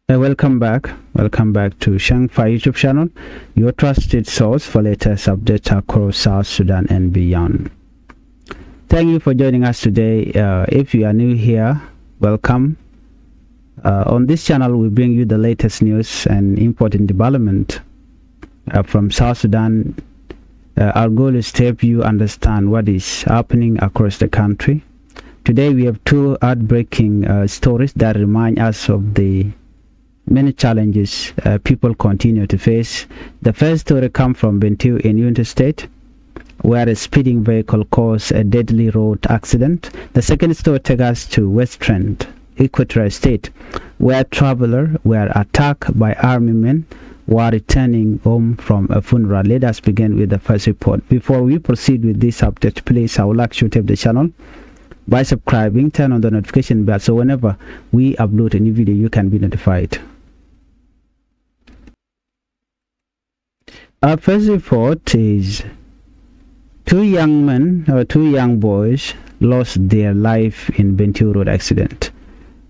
Welcome back. Welcome back to Changfied YouTube channel, your trusted source for latest updates across South Sudan and beyond. Thank you for joining us today. If you are new here, welcome. On this channel, we bring you the latest news and important development from South Sudan. Our goal is to help you understand what is happening across the country. Today, we have two heartbreaking stories that remind us of the many challenges people continue to face. The first story comes from Bentiu in Unity State, where a speeding vehicle caused a deadly road accident. The second story takes us to Western Equatorial State, where travelers were attacked by army men while returning home from a funeral. Let us begin with the first report. Before we proceed with this update, please, I would like you to tap the channel by subscribing, turn on the notification bell so whenever we upload a new video, you can be notified. Our first report is two young boys lost their life in Bentiu road accident.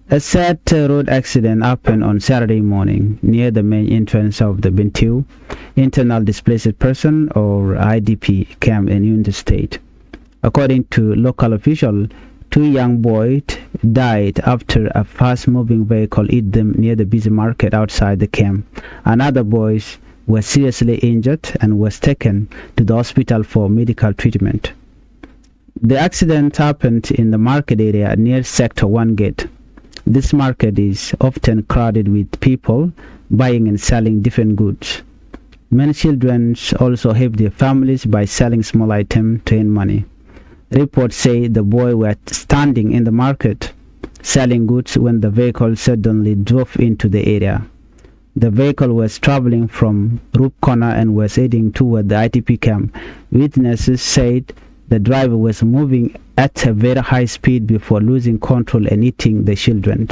A sad road accident happened on Saturday morning near the main entrance of the Bentiu Internal Displaced Person or IDP camp in Unity State. According to local officials, two young boys died after a fast-moving vehicle hit them near the busy market outside the camp. Another boys was seriously injured and was taken to the hospital for medical treatment. The accident happened in the market area near Sector 1 gate. This market is often crowded with people buying and selling different goods. Many children also help their families by selling small items to earn money. Reports say the boy was standing in the market selling goods when the vehicle suddenly drove into the area. The vehicle was traveling from Roop Corner and was heading toward the ITP camp. Witnesses said the driver was moving at a very high speed before losing control and hitting the children.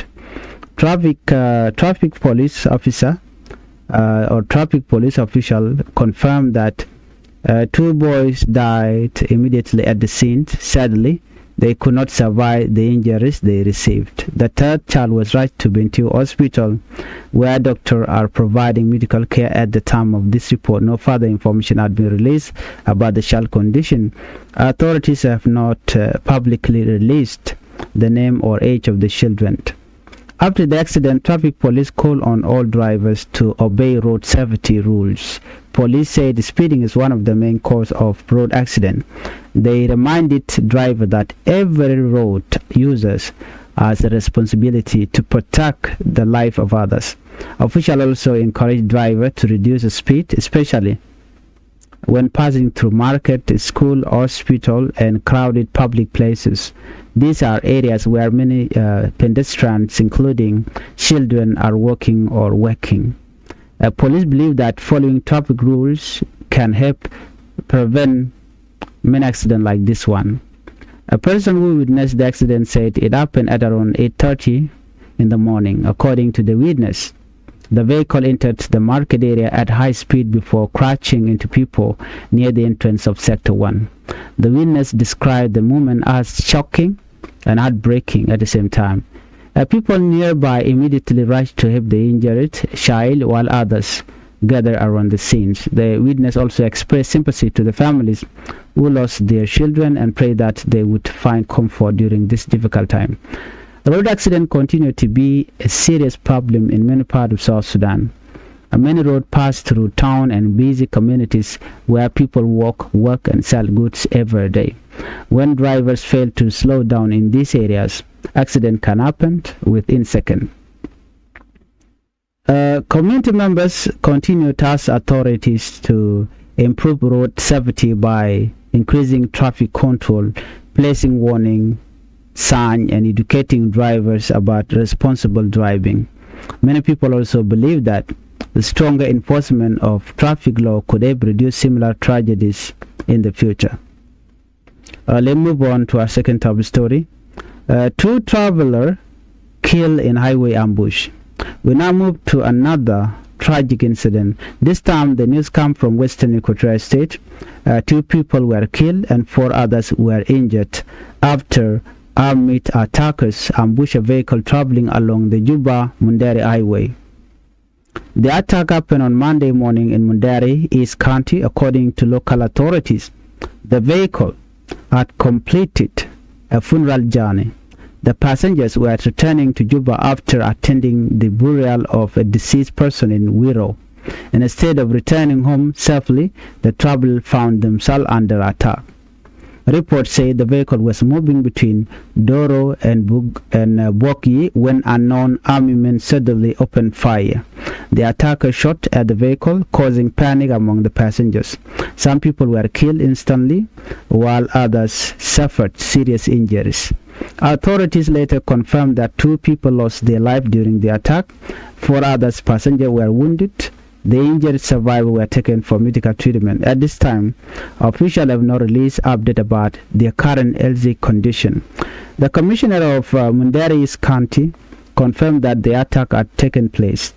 Traffic police official confirmed that two boys died immediately at the scene. Sadly, they could not survive the injuries they received. The third child was rushed to Bentiu Hospital, where doctors are providing medical care at the time of this report. No further information had been released about the child's condition. Authorities have not publicly released the name or age of the children. After the accident, traffic police called on all drivers to obey road safety rules. Police said speeding is one of the main causes of road accident. They reminded drivers that every road user has a responsibility to protect the life of others. Officials also encouraged drivers to reduce the speed, especially when passing through market, school, hospital, and crowded public places. These are areas where many pedestrians, including children, are walking or working. Police believe that following traffic rules can help prevent many accidents like this one. A person who witnessed the accident said it happened at around 8:30 in the morning. According to the witness, the vehicle entered the market area at high speed before crashing into people near the entrance of Sector 1. The witness described the movement as shocking and heartbreaking at the same time. People nearby immediately rushed to help the injured child while others gathered around the scenes. The witness also expressed sympathy to the families who lost their children and prayed that they would find comfort during this difficult time. Road accidents continue to be a serious problem in many parts of South Sudan. Many roads pass through town and busy communities where people walk, work, and sell goods every day. When drivers fail to slow down in these areas, accidents can happen within seconds. Community members continue to ask authorities to improve road safety by increasing traffic control, placing warning signs, and educating drivers about responsible driving. Many people also believe that the stronger enforcement of traffic law could help reduce similar tragedies in the future. Let's move on to our second top story. Two travelers killed in highway ambush. We now move to another tragic incident. This time the news comes from Western Equatorial State. Two people were killed and 4 others were injured after armed attackers ambushed a vehicle traveling along the Juba-Mundere highway. The attack happened on Monday morning in Mundari, East County, according to local authorities. The vehicle had completed a funeral journey. The passengers were returning to Juba after attending the burial of a deceased person in Wiro. And instead of returning home safely, the travelers found themselves under attack. Reports say the vehicle was moving between Doro and Boki when unknown army men suddenly opened fire. The attackers shot at the vehicle, causing panic among the passengers. Some people were killed instantly, while others suffered serious injuries. Authorities later confirmed that 2 people lost their lives during the attack. 4 others passengers were wounded. The injured survivors were taken for medical treatment. At this time, officials have not released update about their current health condition. The commissioner of Mundari East County confirmed that the attack had taken place.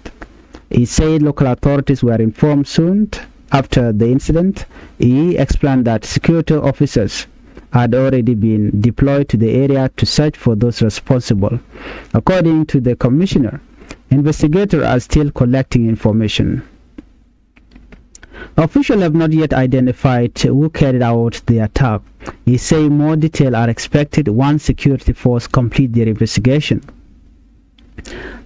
He said local authorities were informed soon after the incident. He explained that security officers had already been deployed to the area to search for those responsible. According to the commissioner, investigators are still collecting information. Officials have not yet identified who carried out the attack. He said more details are expected once security forces complete their investigation.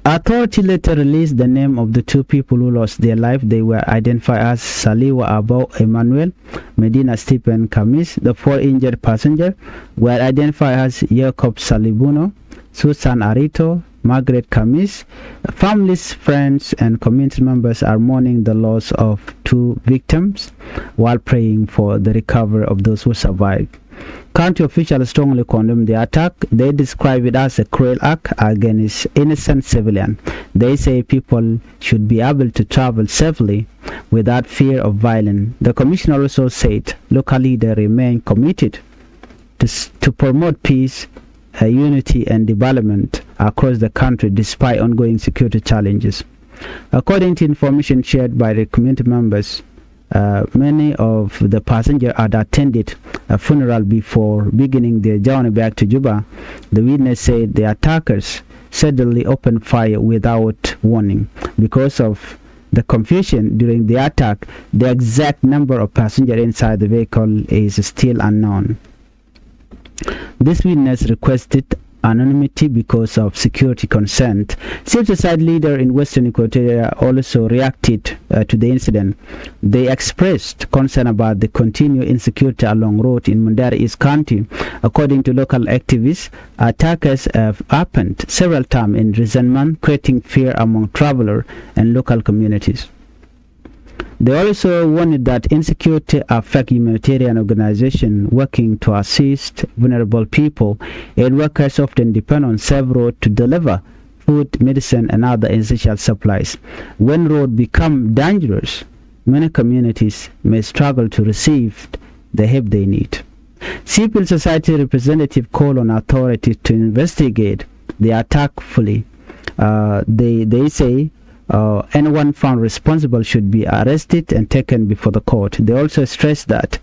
Authorities later released the name of the 2 people who lost their life. They were identified as Saliwa Abou Emmanuel, Medina Stephen Kamis. The 4 injured passengers were identified as Jacob Salibuno, Susan Arito, Margaret Kamis. Families, friends, and community members are mourning the loss of 2 victims while praying for the recovery of those who survived. County officials strongly condemn the attack. They describe it as a cruel act against innocent civilians. They say people should be able to travel safely without fear of violence. The commissioner also said local leaders remain committed to promote peace, unity and development across the country despite ongoing security challenges. According to information shared by the community members, many of the passengers had attended a funeral before beginning their journey back to Juba. The witness said the attackers suddenly opened fire without warning. Because of the confusion during the attack, the exact number of passengers inside the vehicle is still unknown. This witness requested anonymity because of security concern. Civil society leader in Western Equatoria also reacted to the incident. They expressed concern about the continued insecurity along road in Mundari East County. According to local activists, attackers have happened several times in recent months, creating fear among travelers and local communities. They also warned that insecurity affects humanitarian organizations working to assist vulnerable people. Aid workers often depend on safe roads to deliver food, medicine, and other essential supplies. When roads become dangerous, many communities may struggle to receive the help they need. Civil society representatives call on authorities to investigate the attack fully. They say anyone found responsible should be arrested and taken before the court. They also stress that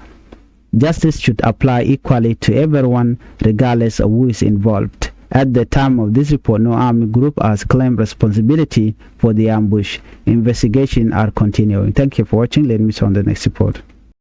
justice should apply equally to everyone regardless of who is involved. At the time of this report, no army group has claimed responsibility for the ambush. Investigations are continuing. Thank you for watching. Let me see on the next report.